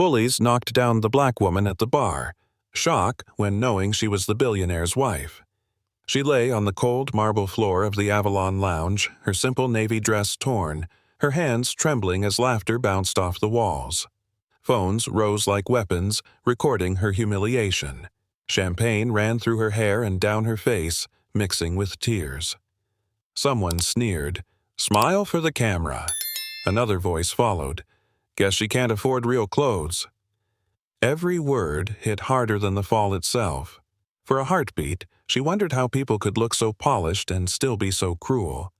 Bullies knocked down the black woman at the bar, shock when knowing she was the billionaire's wife. She lay on the cold marble floor of the Avalon Lounge, her simple navy dress torn, her hands trembling as laughter bounced off the walls. Phones rose like weapons, recording her humiliation. Champagne ran through her hair and down her face, mixing with tears. Someone sneered, "Smile for the camera." Another voice followed, "Guess she can't afford real clothes." Every word hit harder than the fall itself. For a heartbeat, she wondered how people could look so polished and still be so cruel.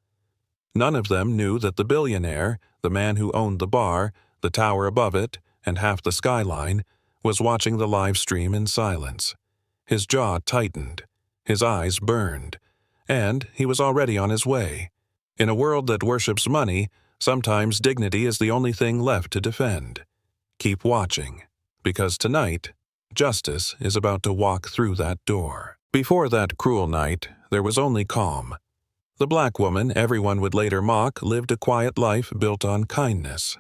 None of them knew that the billionaire, the man who owned the bar, the tower above it, and half the skyline, was watching the live stream in silence. His jaw tightened, his eyes burned, and he was already on his way. In a world that worships money, sometimes dignity is the only thing left to defend. Keep watching, because tonight, justice is about to walk through that door. Before that cruel night, there was only calm. The black woman everyone would later mock lived a quiet life built on kindness.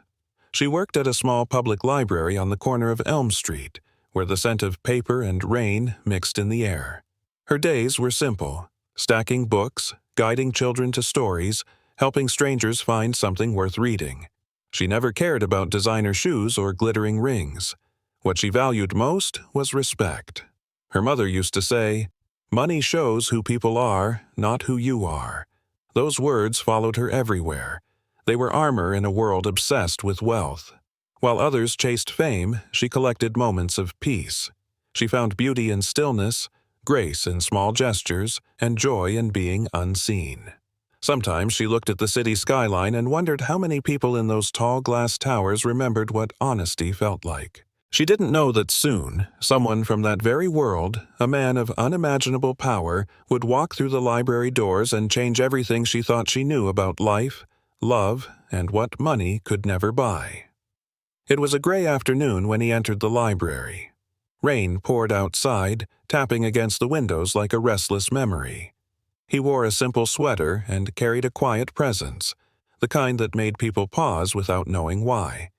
She worked at a small public library on the corner of Elm Street, where the scent of paper and rain mixed in the air. Her days were simple, stacking books, guiding children to stories, helping strangers find something worth reading. She never cared about designer shoes or glittering rings. What she valued most was respect. Her mother used to say, "Money shows who people are, not who you are." Those words followed her everywhere. They were armor in a world obsessed with wealth. While others chased fame, she collected moments of peace. She found beauty in stillness, grace in small gestures, and joy in being unseen. Sometimes she looked at the city skyline and wondered how many people in those tall glass towers remembered what honesty felt like. She didn't know that soon, someone from that very world, a man of unimaginable power, would walk through the library doors and change everything she thought she knew about life, love, and what money could never buy. It was a gray afternoon when he entered the library. Rain poured outside, tapping against the windows like a restless memory. He wore a simple sweater and carried a quiet presence, the kind that made people pause without knowing why.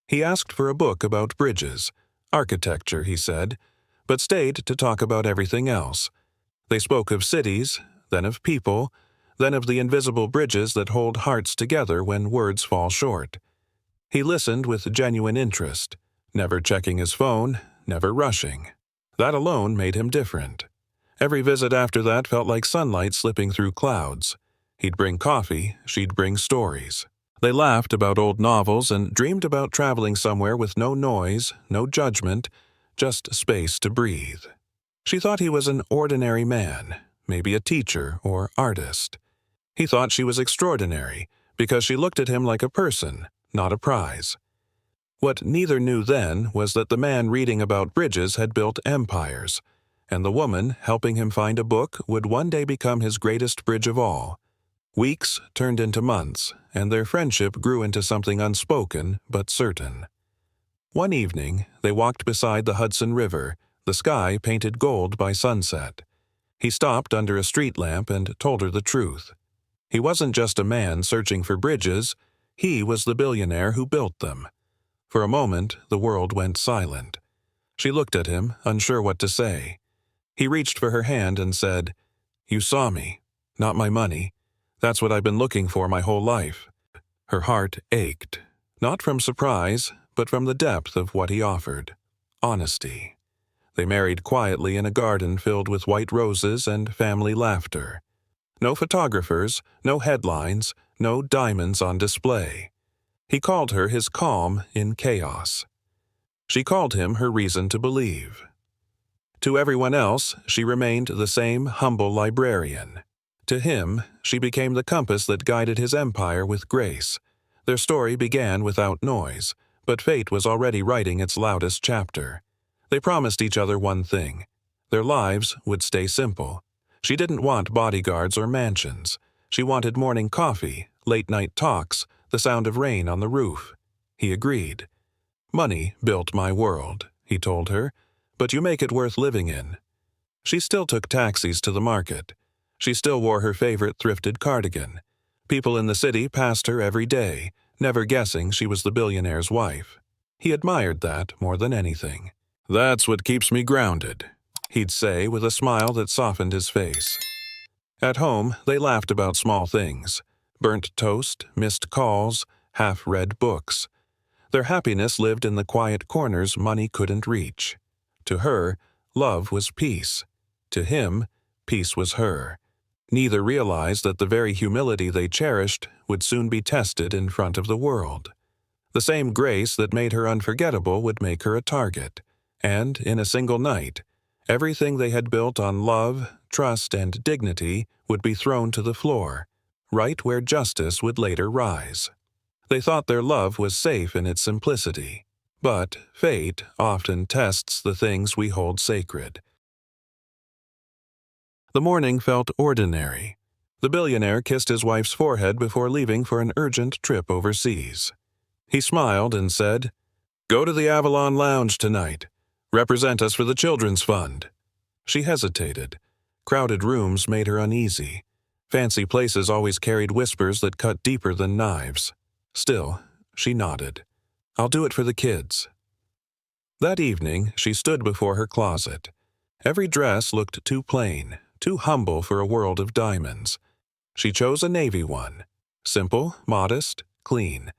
He asked for a book about bridges, architecture, he said, but stayed to talk about everything else. They spoke of cities, then of people, then of the invisible bridges that hold hearts together when words fall short. He listened with genuine interest, never checking his phone, never rushing. That alone made him different. Every visit after that felt like sunlight slipping through clouds. He'd bring coffee, she'd bring stories. They laughed about old novels and dreamed about traveling somewhere with no noise, no judgment, just space to breathe. She thought he was an ordinary man, maybe a teacher or artist. He thought she was extraordinary because she looked at him like a person, not a prize. What neither knew then was that the man reading about bridges had built empires, and the woman helping him find a book would one day become his greatest bridge of all. Weeks turned into months, and their friendship grew into something unspoken but certain. One evening, they walked beside the Hudson River, the sky painted gold by sunset. He stopped under a street lamp and told her the truth. He wasn't just a man searching for bridges, he was the billionaire who built them. For a moment, the world went silent. She looked at him, unsure what to say. He reached for her hand and said, "You saw me, not my money. That's what I've been looking for my whole life." Her heart ached, not from surprise, but from the depth of what he offered. Honesty. They married quietly in a garden filled with white roses and family laughter. No photographers, no headlines, no diamonds on display. He called her his calm in chaos. She called him her reason to believe. To everyone else, she remained the same humble librarian. To him, she became the compass that guided his empire with grace. Their story began without noise, but fate was already writing its loudest chapter. They promised each other one thing. Their lives would stay simple. She didn't want bodyguards or mansions. She wanted morning coffee, late-night talks, the sound of rain on the roof. He agreed. "Money built my world," he told her, "but you make it worth living in." She still took taxis to the market. She still wore her favorite thrifted cardigan. People in the city passed her every day, never guessing she was the billionaire's wife. He admired that more than anything. "That's what keeps me grounded," he'd say with a smile that softened his face. At home, they laughed about small things: burnt toast, missed calls, half-read books. Their happiness lived in the quiet corners money couldn't reach. To her, love was peace. To him, peace was her. Neither realized that the very humility they cherished would soon be tested in front of the world. The same grace that made her unforgettable would make her a target. And, in a single night, everything they had built on love, trust, and dignity would be thrown to the floor, right where justice would later rise. They thought their love was safe in its simplicity. But fate often tests the things we hold sacred. The morning felt ordinary. The billionaire kissed his wife's forehead before leaving for an urgent trip overseas. He smiled and said, "Go to the Avalon Lounge tonight. Represent us for the Children's Fund." She hesitated. Crowded rooms made her uneasy. Fancy places always carried whispers that cut deeper than knives. Still, she nodded. "I'll do it for the kids." That evening, she stood before her closet. Every dress looked too plain, too humble for a world of diamonds. She chose a navy one. Simple, modest, clean.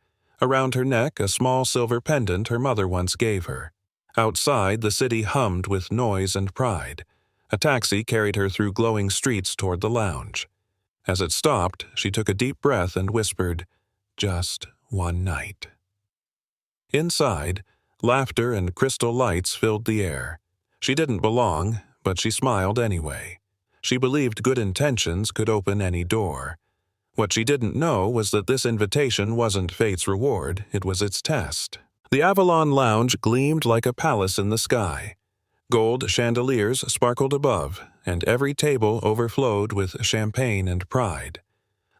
Around her neck, a small silver pendant her mother once gave her. Outside, the city hummed with noise and pride. A taxi carried her through glowing streets toward the lounge. As it stopped, she took a deep breath and whispered, "Just one night." Inside, laughter and crystal lights filled the air. She didn't belong, but she smiled anyway. She believed good intentions could open any door. What she didn't know was that this invitation wasn't fate's reward, it was its test. The Avalon Lounge gleamed like a palace in the sky. Gold chandeliers sparkled above, and every table overflowed with champagne and pride.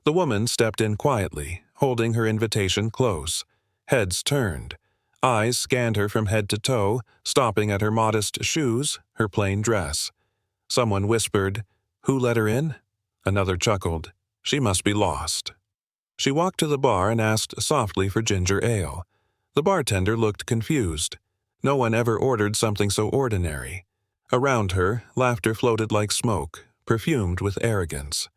The woman stepped in quietly, holding her invitation close. Heads turned. Eyes scanned her from head to toe, stopping at her modest shoes, her plain dress. Someone whispered, "Who let her in?" Another chuckled, "She must be lost." She walked to the bar and asked softly for ginger ale. The bartender looked confused. No one ever ordered something so ordinary. Around her, laughter floated like smoke, perfumed with arrogance.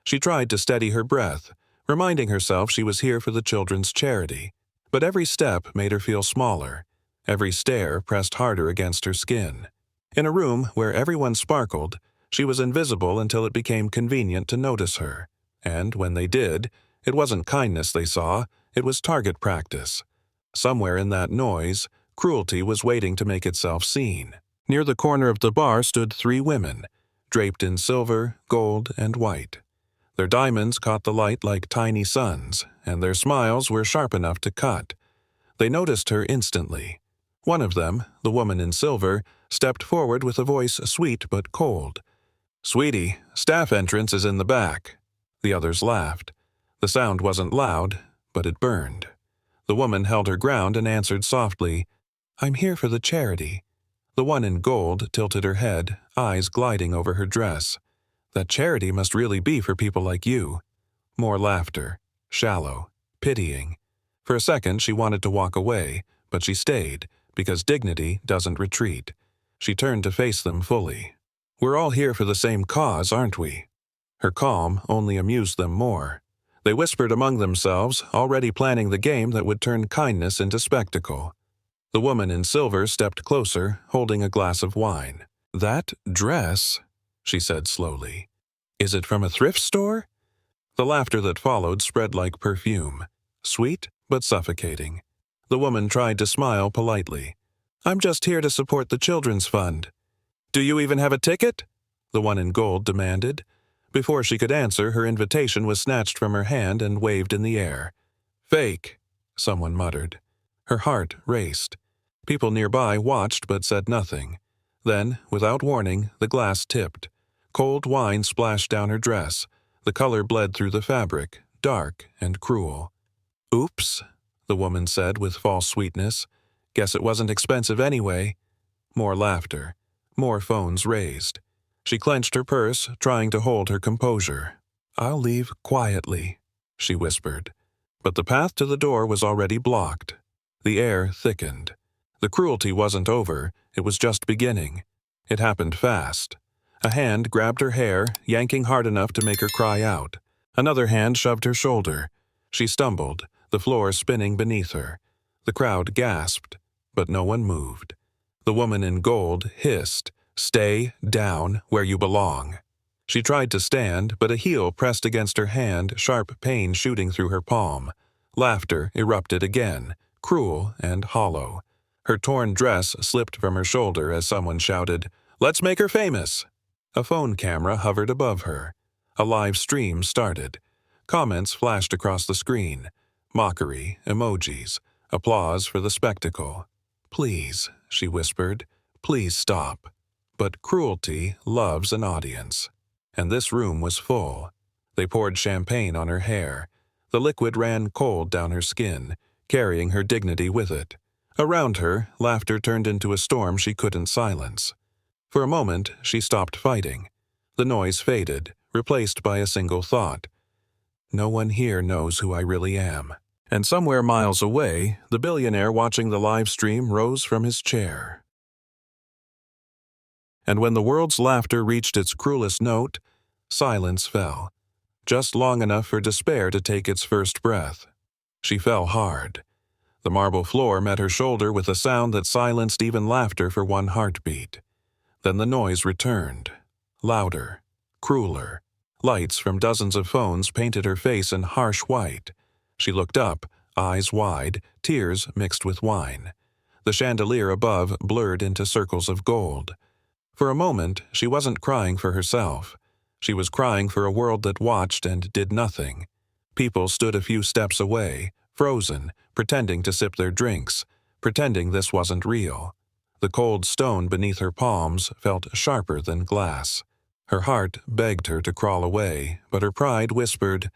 She tried to steady her breath, reminding herself she was here for the children's charity. But every step made her feel smaller. Every stare pressed harder against her skin. In a room where everyone sparkled, she was invisible until it became convenient to notice her. And when they did, it wasn't kindness they saw, it was target practice. Somewhere in that noise, cruelty was waiting to make itself seen. Near the corner of the bar stood 3 women, draped in silver, gold, and white. Their diamonds caught the light like tiny suns, and their smiles were sharp enough to cut. They noticed her instantly. One of them, the woman in silver, stepped forward with a voice sweet but cold. "Sweetie, staff entrance is in the back." The others laughed. The sound wasn't loud, but it burned. The woman held her ground and answered softly, "I'm here for the charity." The one in gold tilted her head, eyes gliding over her dress. "That charity must really be for people like you." More laughter, shallow, pitying. For a second she wanted to walk away, but she stayed, because dignity doesn't retreat. She turned to face them fully. "We're all here for the same cause, aren't we?" Her calm only amused them more. They whispered among themselves, already planning the game that would turn kindness into spectacle. The woman in silver stepped closer, holding a glass of wine. "That dress," she said slowly. "Is it from a thrift store?" The laughter that followed spread like perfume, sweet but suffocating. The woman tried to smile politely. "I'm just here to support the Children's Fund." "Do you even have a ticket?" the one in gold demanded. Before she could answer, her invitation was snatched from her hand and waved in the air. "Fake," someone muttered. Her heart raced. People nearby watched but said nothing. Then, without warning, the glass tipped. Cold wine splashed down her dress. The color bled through the fabric, dark and cruel. "Oops," the woman said with false sweetness. "Guess it wasn't expensive anyway." More laughter. More phones raised. She clenched her purse, trying to hold her composure. "I'll leave quietly," she whispered. But the path to the door was already blocked. The air thickened. The cruelty wasn't over, it was just beginning. It happened fast. A hand grabbed her hair, yanking hard enough to make her cry out. Another hand shoved her shoulder. She stumbled, the floor spinning beneath her. The crowd gasped, but no one moved. The woman in gold hissed, "Stay down where you belong." She tried to stand, but a heel pressed against her hand, sharp pain shooting through her palm. Laughter erupted again, cruel and hollow. Her torn dress slipped from her shoulder as someone shouted, "Let's make her famous!" A phone camera hovered above her. A live stream started. Comments flashed across the screen. Mockery, emojis, applause for the spectacle. "Please," she whispered, "please stop." But cruelty loves an audience. And this room was full. They poured champagne on her hair. The liquid ran cold down her skin, carrying her dignity with it. Around her, laughter turned into a storm she couldn't silence. For a moment, she stopped fighting. The noise faded, replaced by a single thought. No one here knows who I really am. And somewhere miles away, the billionaire watching the live stream rose from his chair. And when the world's laughter reached its cruelest note, silence fell, just long enough for despair to take its first breath. She fell hard. The marble floor met her shoulder with a sound that silenced even laughter for one heartbeat. Then the noise returned, louder, crueler. Lights from dozens of phones painted her face in harsh white. She looked up, eyes wide, tears mixed with wine. The chandelier above blurred into circles of gold. For a moment, she wasn't crying for herself. She was crying for a world that watched and did nothing. People stood a few steps away, frozen, pretending to sip their drinks, pretending this wasn't real. The cold stone beneath her palms felt sharper than glass. Her heart begged her to crawl away, but her pride whispered,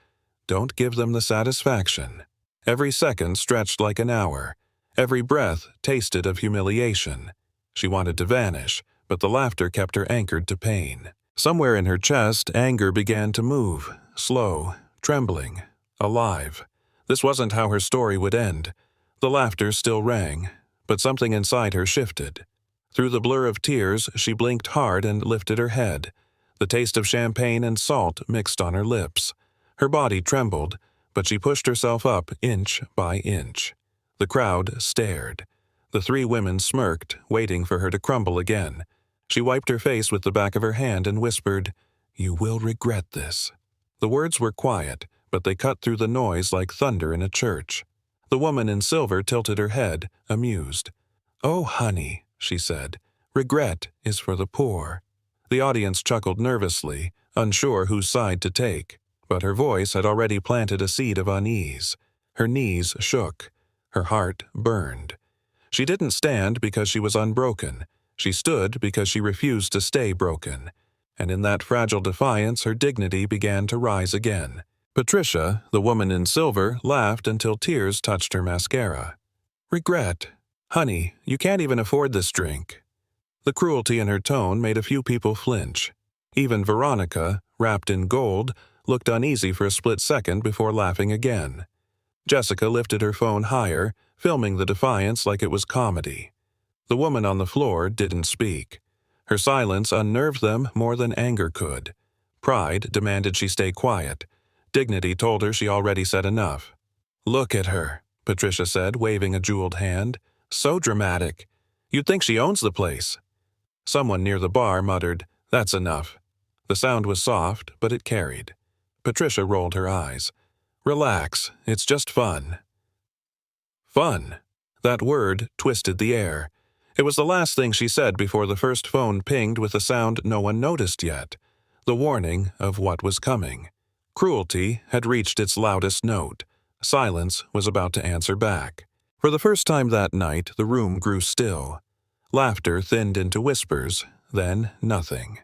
"Don't give them the satisfaction." Every second stretched like an hour. Every breath tasted of humiliation. She wanted to vanish, but the laughter kept her anchored to pain. Somewhere in her chest, anger began to move, slow, trembling, alive. This wasn't how her story would end. The laughter still rang, but something inside her shifted. Through the blur of tears, she blinked hard and lifted her head. The taste of champagne and salt mixed on her lips. Her body trembled, but she pushed herself up inch by inch. The crowd stared. The three women smirked, waiting for her to crumble again. She wiped her face with the back of her hand and whispered, "You will regret this." The words were quiet, but they cut through the noise like thunder in a church. The woman in silver tilted her head, amused. "Oh, honey," she said, "regret is for the poor." The audience chuckled nervously, unsure whose side to take, but her voice had already planted a seed of unease. Her knees shook. Her heart burned. She didn't stand because she was unbroken. She stood because she refused to stay broken. And in that fragile defiance, her dignity began to rise again. Patricia, the woman in silver, laughed until tears touched her mascara. "Regret? Honey, you can't even afford this drink." The cruelty in her tone made a few people flinch. Even Veronica, wrapped in gold, looked uneasy for a split second before laughing again. Jessica lifted her phone higher, filming the defiance like it was comedy. The woman on the floor didn't speak. Her silence unnerved them more than anger could. Pride demanded she stay quiet. Dignity told her she already said enough. "Look at her," Patricia said, waving a jeweled hand. "So dramatic. You'd think she owns the place." Someone near the bar muttered, "That's enough." The sound was soft, but it carried. Patricia rolled her eyes. "Relax, it's just fun." Fun. That word twisted the air. It was the last thing she said before the first phone pinged with a sound no one noticed yet. The warning of what was coming. Cruelty had reached its loudest note. Silence was about to answer back. For the first time that night, the room grew still. Laughter thinned into whispers, then nothing.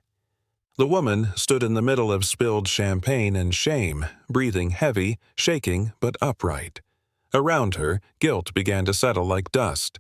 The woman stood in the middle of spilled champagne and shame, breathing heavy, shaking but upright. Around her, guilt began to settle like dust.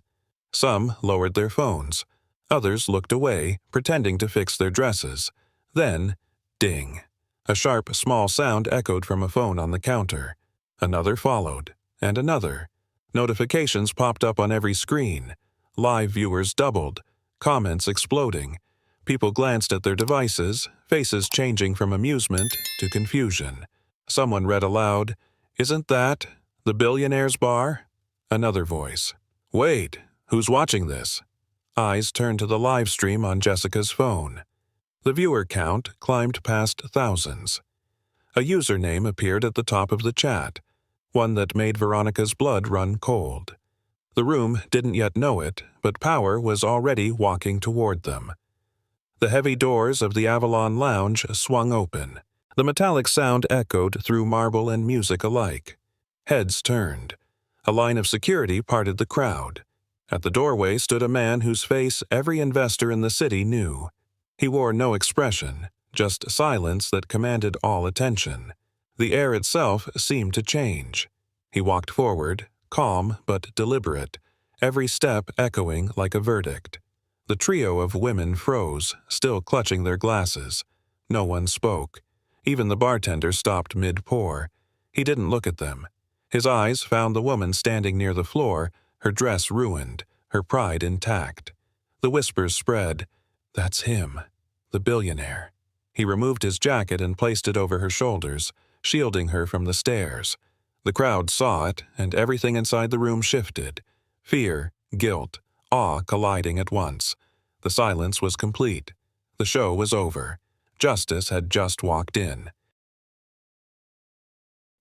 Some lowered their phones. Others looked away, pretending to fix their dresses. Then, ding. A sharp, small sound echoed from a phone on the counter. Another followed, and another. Notifications popped up on every screen. Live viewers doubled, comments exploding. People glanced at their devices, faces changing from amusement to confusion. Someone read aloud, "Isn't that the Billionaire's bar?" Another voice, "Wait, who's watching this?" Eyes turned to the live stream on Jessica's phone. The viewer count climbed past thousands. A username appeared at the top of the chat, one that made Veronica's blood run cold. The room didn't yet know it, but power was already walking toward them. The heavy doors of the Avalon Lounge swung open. The metallic sound echoed through marble and music alike. Heads turned. A line of security parted the crowd. At the doorway stood a man whose face every investor in the city knew. He wore no expression, just silence that commanded all attention. The air itself seemed to change. He walked forward, calm but deliberate, every step echoing like a verdict. The trio of women froze, still clutching their glasses. No one spoke. Even the bartender stopped mid-pour. He didn't look at them. His eyes found the woman standing near the floor, her dress ruined, her pride intact. The whispers spread, "That's him, the billionaire." He removed his jacket and placed it over her shoulders, shielding her from the stares. The crowd saw it, and everything inside the room shifted. Fear, guilt, awe colliding at once. The silence was complete. The show was over. Justice had just walked in.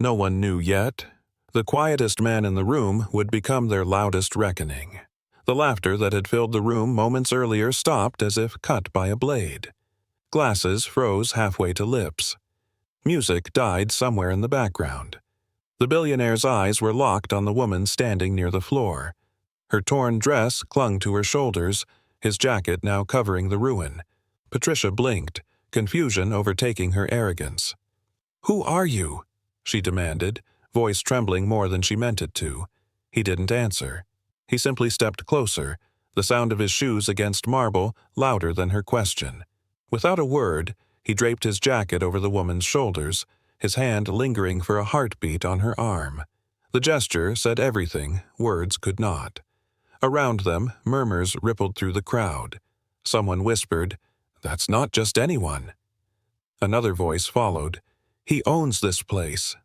No one knew yet. The quietest man in the room would become their loudest reckoning. The laughter that had filled the room moments earlier stopped as if cut by a blade. Glasses froze halfway to lips. Music died somewhere in the background. The billionaire's eyes were locked on the woman standing near the floor. Her torn dress clung to her shoulders, his jacket now covering the ruin. Patricia blinked, confusion overtaking her arrogance. "Who are you?" she demanded, voice trembling more than she meant it to. He didn't answer. He simply stepped closer, the sound of his shoes against marble louder than her question. Without a word, he draped his jacket over the woman's shoulders, his hand lingering for a heartbeat on her arm. The gesture said everything words could not. Around them, murmurs rippled through the crowd. Someone whispered, "That's not just anyone." Another voice followed, "He owns this place."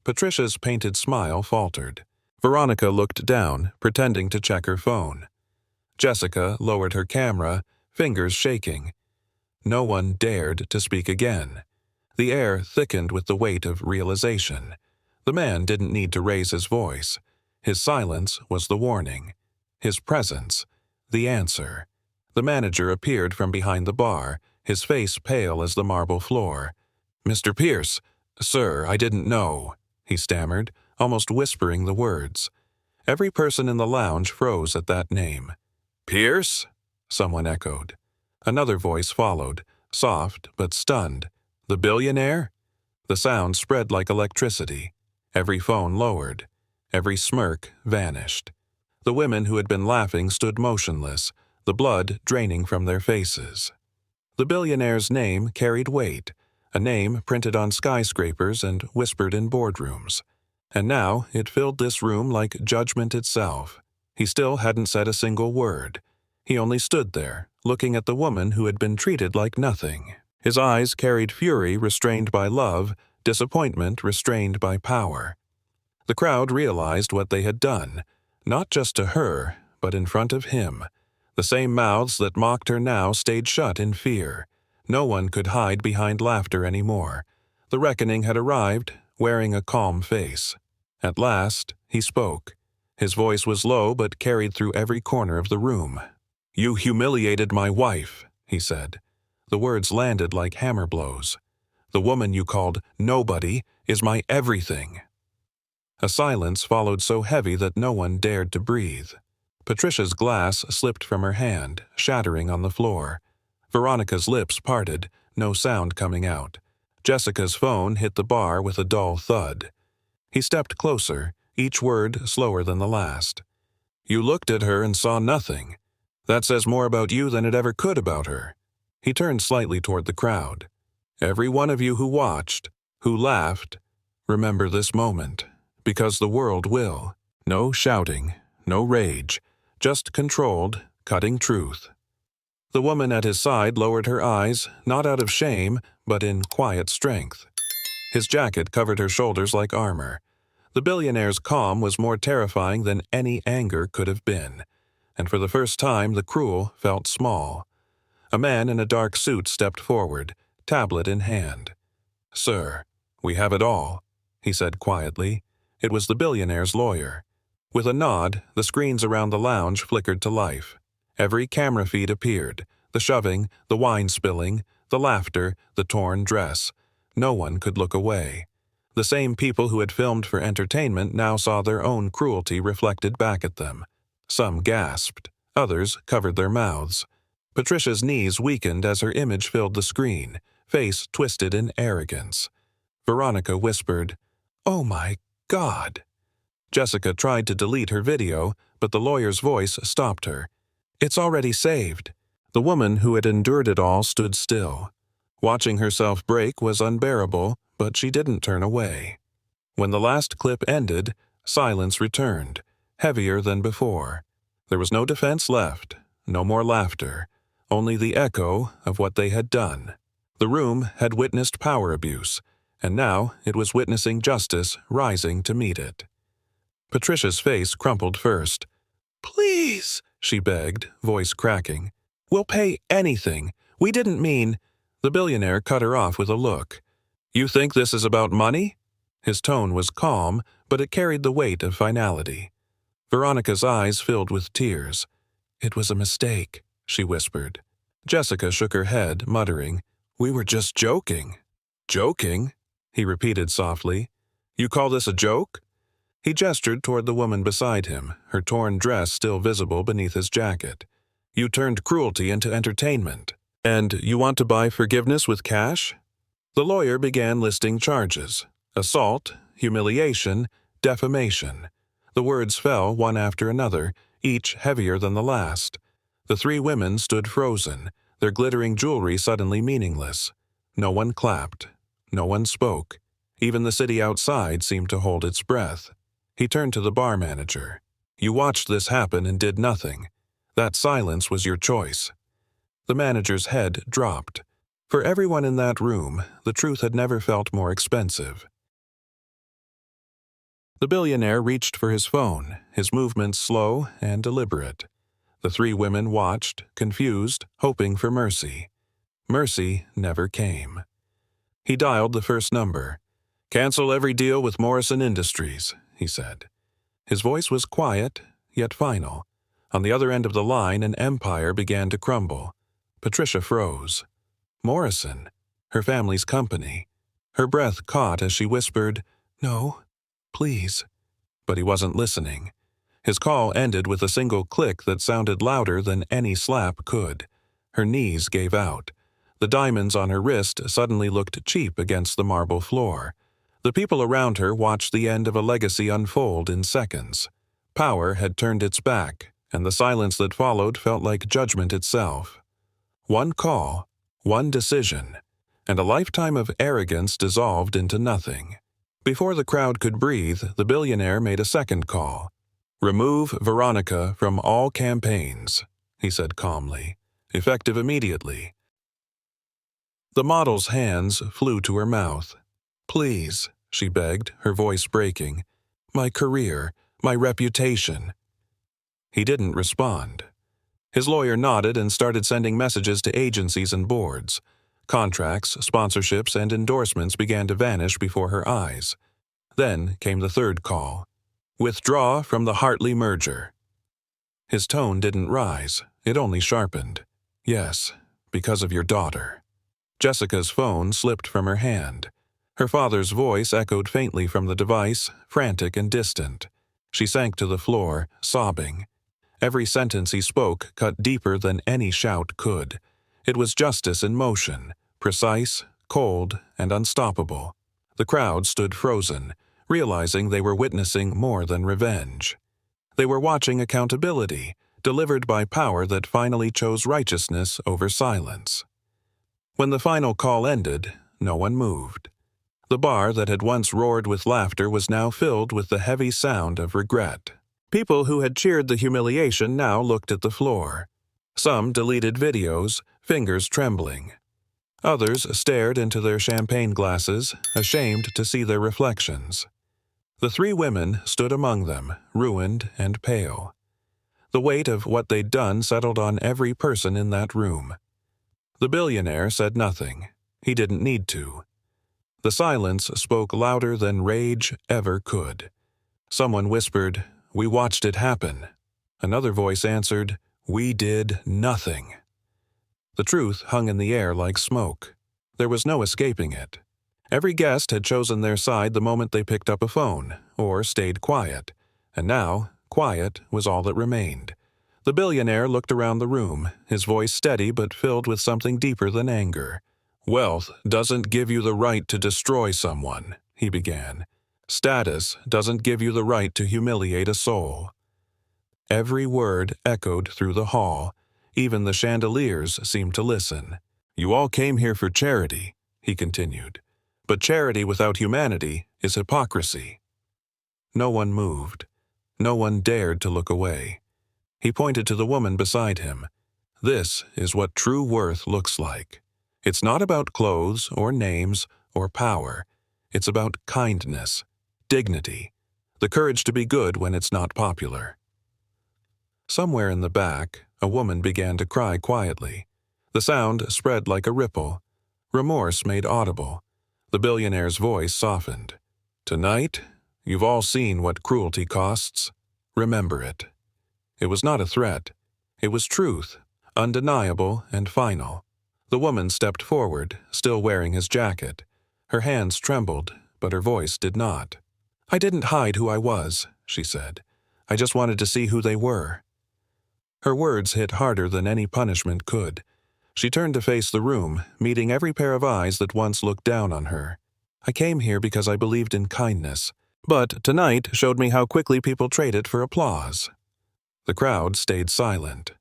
Patricia's painted smile faltered. Veronica looked down, pretending to check her phone. Jessica lowered her camera, fingers shaking. No one dared to speak again. The air thickened with the weight of realization. The man didn't need to raise his voice. His silence was the warning. His presence, the answer. The manager appeared from behind the bar, his face pale as the marble floor. "Mr. Pierce, sir, I didn't know," he stammered, almost whispering the words. Every person in the lounge froze at that name. "Pierce?" someone echoed. Another voice followed, soft but stunned. "The billionaire?" The sound spread like electricity. Every phone lowered. Every smirk vanished. The women who had been laughing stood motionless, the blood draining from their faces. The billionaire's name carried weight, a name printed on skyscrapers and whispered in boardrooms. And now it filled this room like judgment itself. He still hadn't said a single word. He only stood there, looking at the woman who had been treated like nothing. His eyes carried fury restrained by love, disappointment restrained by power. The crowd realized what they had done, not just to her, but in front of him. The same mouths that mocked her now stayed shut in fear. No one could hide behind laughter anymore. The reckoning had arrived, wearing a calm face. At last, he spoke. His voice was low but carried through every corner of the room. "You humiliated my wife," he said. The words landed like hammer blows. "The woman you called nobody is my everything." A silence followed so heavy that no one dared to breathe. Patricia's glass slipped from her hand, shattering on the floor. Veronica's lips parted, no sound coming out. Jessica's phone hit the bar with a dull thud. He stepped closer, each word slower than the last. "You looked at her and saw nothing. That says more about you than it ever could about her." He turned slightly toward the crowd. "Every one of you who watched, who laughed, remember this moment, because the world will." No shouting, no rage, just controlled, cutting truth. The woman at his side lowered her eyes, not out of shame, but in quiet strength. His jacket covered her shoulders like armor. The billionaire's calm was more terrifying than any anger could have been, and for the first time the cruel felt small. A man in a dark suit stepped forward, tablet in hand. "Sir, we have it all," he said quietly. It was the billionaire's lawyer. With a nod, the screens around the lounge flickered to life. Every camera feed appeared, the shoving, the wine spilling, the laughter, the torn dress. No one could look away. The same people who had filmed for entertainment now saw their own cruelty reflected back at them. Some gasped, others covered their mouths. Patricia's knees weakened as her image filled the screen, face twisted in arrogance. Veronica whispered, "Oh my God!" Jessica tried to delete her video, but the lawyer's voice stopped her. "It's already saved." The woman who had endured it all stood still. Watching herself break was unbearable, but she didn't turn away. When the last clip ended, silence returned, heavier than before. There was no defense left, no more laughter, only the echo of what they had done. The room had witnessed power abuse, and now it was witnessing justice rising to meet it. Patricia's face crumpled first. "Please," she begged, voice cracking. "We'll pay anything. We didn't mean—" The billionaire cut her off with a look. "You think this is about money?" His tone was calm, but it carried the weight of finality. Veronica's eyes filled with tears. "It was a mistake," she whispered. Jessica shook her head, muttering, "We were just joking." "Joking?" he repeated softly. "You call this a joke?" He gestured toward the woman beside him, her torn dress still visible beneath his jacket. "You turned cruelty into entertainment. And you want to buy forgiveness with cash?" The lawyer began listing charges: assault, humiliation, defamation. The words fell one after another, each heavier than the last. The three women stood frozen, their glittering jewelry suddenly meaningless. No one clapped. No one spoke. Even the city outside seemed to hold its breath. He turned to the bar manager. "You watched this happen and did nothing. That silence was your choice." The manager's head dropped. For everyone in that room, the truth had never felt more expensive. The billionaire reached for his phone, his movements slow and deliberate. The three women watched, confused, hoping for mercy. Mercy never came. He dialed the first number. "Cancel every deal with Morrison Industries," he said. His voice was quiet, yet final. On the other end of the line, an empire began to crumble. Patricia froze. Morrison, her family's company. Her breath caught as she whispered, "No, please." But he wasn't listening. His call ended with a single click that sounded louder than any slap could. Her knees gave out. The diamonds on her wrist suddenly looked cheap against the marble floor. The people around her watched the end of a legacy unfold in seconds. Power had turned its back, and the silence that followed felt like judgment itself. One call, one decision, and a lifetime of arrogance dissolved into nothing. Before the crowd could breathe, the billionaire made a second call. "Remove Veronica from all campaigns," he said calmly, "effective immediately." The model's hands flew to her mouth. "Please," she begged, her voice breaking. "My career, my reputation." He didn't respond. His lawyer nodded and started sending messages to agencies and boards. Contracts, sponsorships, and endorsements began to vanish before her eyes. Then came the third call. "Withdraw from the Hartley merger." His tone didn't rise, it only sharpened. "Yes, because of your daughter." Jessica's phone slipped from her hand. Her father's voice echoed faintly from the device, frantic and distant. She sank to the floor, sobbing. Every sentence he spoke cut deeper than any shout could. It was justice in motion, precise, cold, and unstoppable. The crowd stood frozen, realizing they were witnessing more than revenge. They were watching accountability, delivered by power that finally chose righteousness over silence. When the final call ended, no one moved. The bar that had once roared with laughter was now filled with the heavy sound of regret. People who had cheered the humiliation now looked at the floor. Some deleted videos, fingers trembling. Others stared into their champagne glasses, ashamed to see their reflections. The three women stood among them, ruined and pale. The weight of what they'd done settled on every person in that room. The billionaire said nothing. He didn't need to. The silence spoke louder than rage ever could. Someone whispered, "We watched it happen." Another voice answered, "We did nothing." The truth hung in the air like smoke. There was no escaping it. Every guest had chosen their side the moment they picked up a phone, or stayed quiet, and now quiet was all that remained. The billionaire looked around the room, his voice steady but filled with something deeper than anger. "Wealth doesn't give you the right to destroy someone," he began. "Status doesn't give you the right to humiliate a soul." Every word echoed through the hall. Even the chandeliers seemed to listen. "You all came here for charity," he continued. "But charity without humanity is hypocrisy." No one moved. No one dared to look away. He pointed to the woman beside him. "This is what true worth looks like. It's not about clothes or names or power. It's about kindness, dignity, the courage to be good when it's not popular." Somewhere in the back, a woman began to cry quietly. The sound spread like a ripple. Remorse made audible. The billionaire's voice softened. "Tonight, you've all seen what cruelty costs. Remember it." It was not a threat. It was truth, undeniable and final. The woman stepped forward, still wearing his jacket. Her hands trembled, but her voice did not. "I didn't hide who I was," she said. "I just wanted to see who they were." Her words hit harder than any punishment could. She turned to face the room, meeting every pair of eyes that once looked down on her. "I came here because I believed in kindness, but tonight showed me how quickly people trade it for applause." The crowd stayed silent.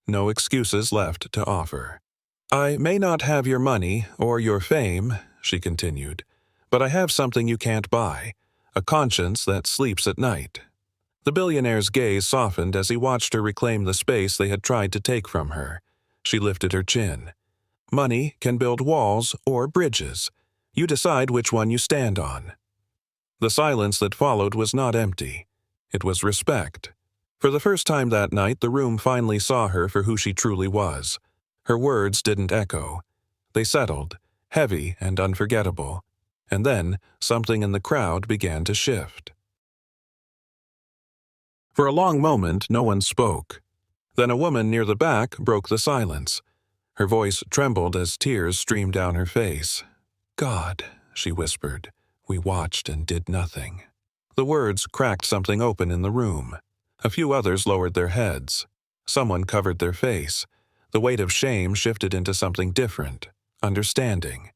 No excuses left to offer. "I may not have your money or your fame," she continued, "but I have something you can't buy, a conscience that sleeps at night." The billionaire's gaze softened as he watched her reclaim the space they had tried to take from her. She lifted her chin. "Money can build walls or bridges. You decide which one you stand on." The silence that followed was not empty. It was respect. For the first time that night, the room finally saw her for who she truly was. Her words didn't echo. They settled, heavy and unforgettable. And then, something in the crowd began to shift. For a long moment, no one spoke. Then a woman near the back broke the silence. Her voice trembled as tears streamed down her face. "God," she whispered, "we watched and did nothing." The words cracked something open in the room. A few others lowered their heads. Someone covered their face. The weight of shame shifted into something different, understanding.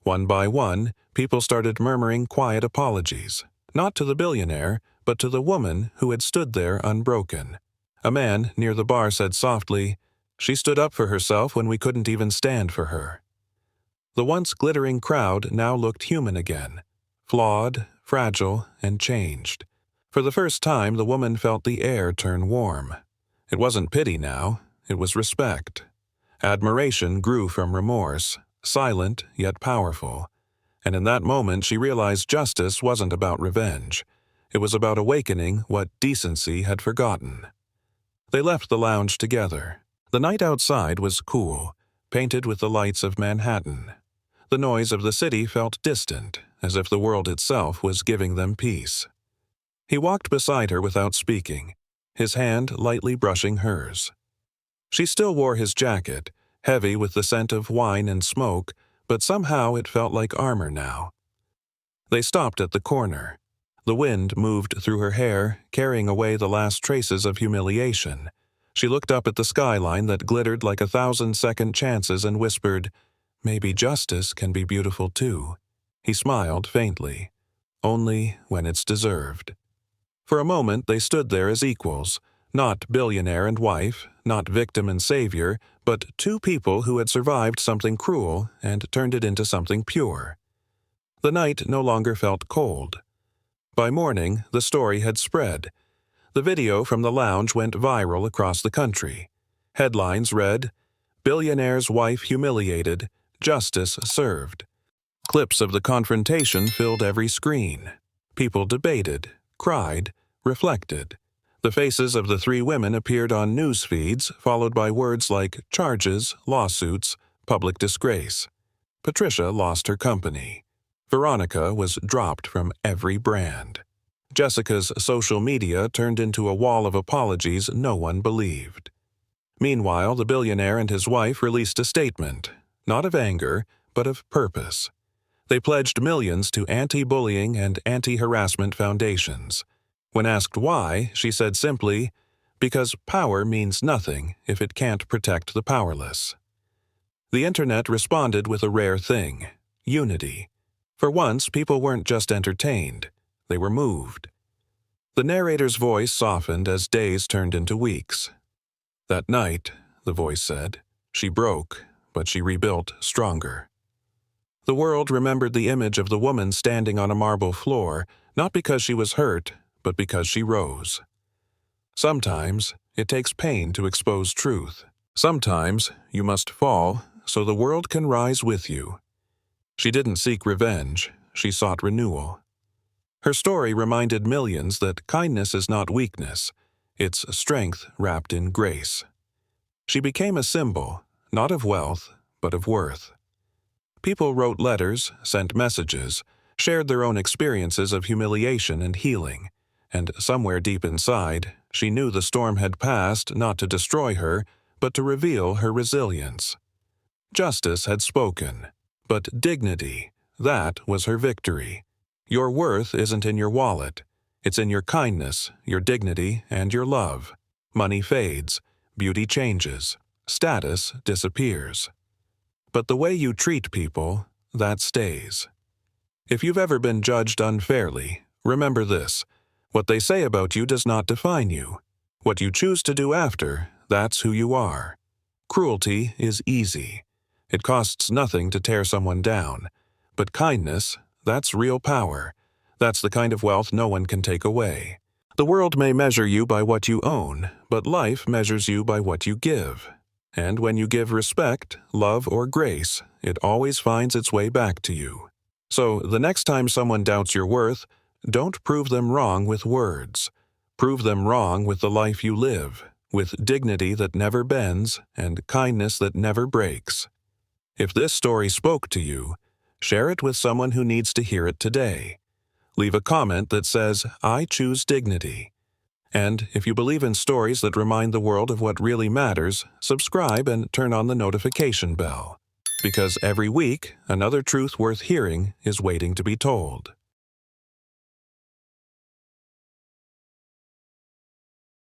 One by one, people started murmuring quiet apologies, not to the billionaire, but to the woman who had stood there unbroken. A man near the bar said softly, "She stood up for herself when we couldn't even stand for her." The once glittering crowd now looked human again, flawed, fragile, and changed. For the first time, the woman felt the air turn warm. It wasn't pity now, it was respect. Admiration grew from remorse, silent yet powerful. And in that moment she realized justice wasn't about revenge. It was about awakening what decency had forgotten. They left the lounge together. The night outside was cool, painted with the lights of Manhattan. The noise of the city felt distant, as if the world itself was giving them peace. He walked beside her without speaking, his hand lightly brushing hers. She still wore his jacket, heavy with the scent of wine and smoke, but somehow it felt like armor now. They stopped at the corner. The wind moved through her hair, carrying away the last traces of humiliation. She looked up at the skyline that glittered like 1,000 second chances and whispered, "Maybe justice can be beautiful too." He smiled faintly. "Only when it's deserved." For a moment they stood there as equals, not billionaire and wife, not victim and savior, but two people who had survived something cruel and turned it into something pure. The night no longer felt cold. By morning, the story had spread. The video from the lounge went viral across the country. Headlines read, "Billionaire's wife humiliated, justice served." Clips of the confrontation filled every screen. People debated, cried, reflected. The faces of the three women appeared on news feeds, followed by words like charges, lawsuits, public disgrace. Patricia lost her company. Veronica was dropped from every brand. Jessica's social media turned into a wall of apologies no one believed. Meanwhile, the billionaire and his wife released a statement, not of anger, but of purpose. They pledged millions to anti-bullying and anti-harassment foundations. When asked why, she said simply, "Because power means nothing if it can't protect the powerless." The internet responded with a rare thing, unity. For once, people weren't just entertained, they were moved. The narrator's voice softened as days turned into weeks. "That night," the voice said, "she broke, but she rebuilt stronger." The world remembered the image of the woman standing on a marble floor, not because she was hurt, but because she rose. Sometimes it takes pain to expose truth. Sometimes you must fall so the world can rise with you. She didn't seek revenge, she sought renewal. Her story reminded millions that kindness is not weakness, it's strength wrapped in grace. She became a symbol, not of wealth, but of worth. People wrote letters, sent messages, shared their own experiences of humiliation and healing, and somewhere deep inside, she knew the storm had passed not to destroy her, but to reveal her resilience. Justice had spoken, but dignity, that was her victory. Your worth isn't in your wallet, it's in your kindness, your dignity, and your love. Money fades, beauty changes, status disappears. But the way you treat people, that stays. If you've ever been judged unfairly, remember this: what they say about you does not define you. What you choose to do after, that's who you are. Cruelty is easy. It costs nothing to tear someone down. But kindness, that's real power. That's the kind of wealth no one can take away. The world may measure you by what you own, but life measures you by what you give. And when you give respect, love, or grace, it always finds its way back to you. So the next time someone doubts your worth, don't prove them wrong with words. Prove them wrong with the life you live, with dignity that never bends and kindness that never breaks. If this story spoke to you, share it with someone who needs to hear it today. Leave a comment that says, "I choose dignity." And if you believe in stories that remind the world of what really matters, subscribe and turn on the notification bell. Because every week, another truth worth hearing is waiting to be told.